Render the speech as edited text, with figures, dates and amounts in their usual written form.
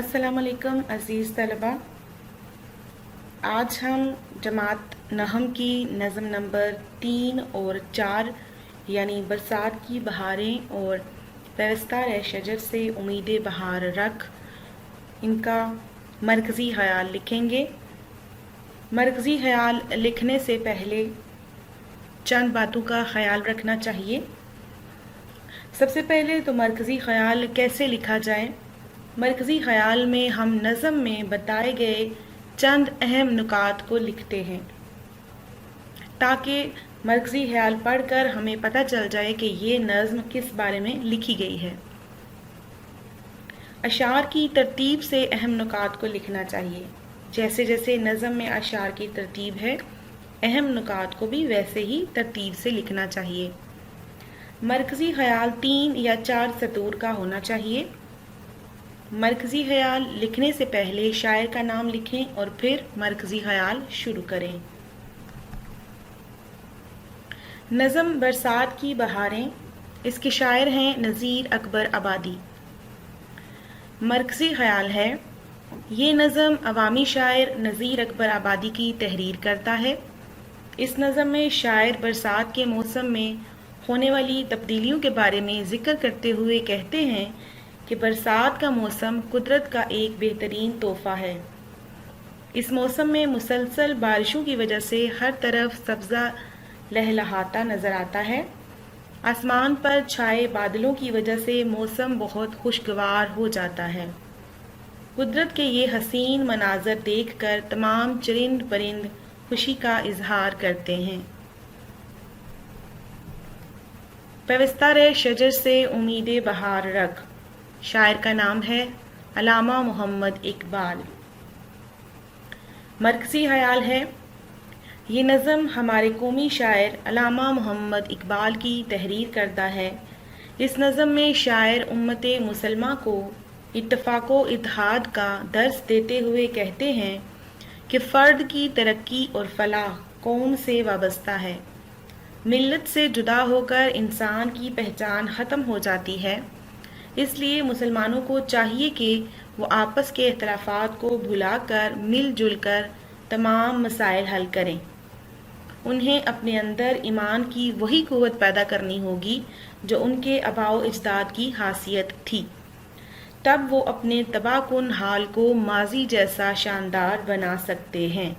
अस्सलाम वालेकुम अज़ीज़ तलबा। आज हम जमात नहम की नज़म नंबर 3 और 4 यानी बरसात की बहारें और पेवस्ता शजर से उम्मीद बहार रख इनका मरकज़ी ख़याल लिखेंगे। मरकज़ी ख़याल लिखने से पहले चंद बातों का ख़याल रखना चाहिए। सबसे पहले तो मरकज़ी ख़याल कैसे लिखा जाए। मरकज़ी ख़याल में हम नज़म में बताए गए चंद अहम नुकात को लिखते हैं ताकि मरकज़ी ख़याल पढ़कर हमें पता चल जाए कि ये नज़म किस बारे में लिखी गई है। अशार की तरतीब से अहम नुकात को लिखना चाहिए। जैसे जैसे नज़म में अशार की तरतीब है, अहम नुकात को भी वैसे ही तरतीब से लिखना चाहिए। मरकज़ी ख़याल 3 या 4 सतूर का होना चाहिए। मरकज़ी ख़याल लिखने से पहले शायर का नाम लिखें और फिर मरकज़ी ख़याल शुरू करें। नज़म बरसात की बहारें, इसके शायर हैं नज़ीर अकबर आबादी। मरकज़ी ख़याल है, ये नज़म अवामी शायर नज़ीर अकबर आबादी की तहरीर करता है। इस नज़म में शायर बरसात के मौसम में होने वाली तब्दीलियों के बारे में ज़िक्र करते हुए कहते हैं कि बरसात का मौसम कुदरत का एक बेहतरीन तोहफ़ा है। इस मौसम में मुसलसल बारिशों की वजह से हर तरफ सब्ज़ा लहलहाता नज़र आता है। आसमान पर छाए बादलों की वजह से मौसम बहुत खुशगवार हो जाता है। कुदरत के ये हसीन मनाज़र देखकर तमाम चरिंद परिंद खुशी का इजहार करते हैं। पेवस्ता शजर से उम्मीद बहार रख, शायर का नाम है अल्लामा मोहम्मद इकबाल। मरकज़ी ख़याल है, ये नज़म हमारे कौमी शायर अल्लामा मोहम्मद इकबाल की तहरीर करता है। इस नज़म में शायर उम्मत मुसलमा को इत्तफ़ाक़ व इत्तेहाद का दर्स देते हुए कहते हैं कि फ़र्द की तरक्की और फलाह कौम से वाबस्ता है। मिल्लत से जुदा होकर इंसान की पहचान ख़त्म हो जाती है। इसलिए मुसलमानों को चाहिए कि वो आपस के इख्तिलाफ़ात को भुलाकर मिलजुल कर तमाम मसाइल हल करें। उन्हें अपने अंदर ईमान की वही क़ुव्वत पैदा करनी होगी जो उनके आबाओ अजदाद की खासियत थी। तब वो अपने तबाहकुन हाल को माजी जैसा शानदार बना सकते हैं।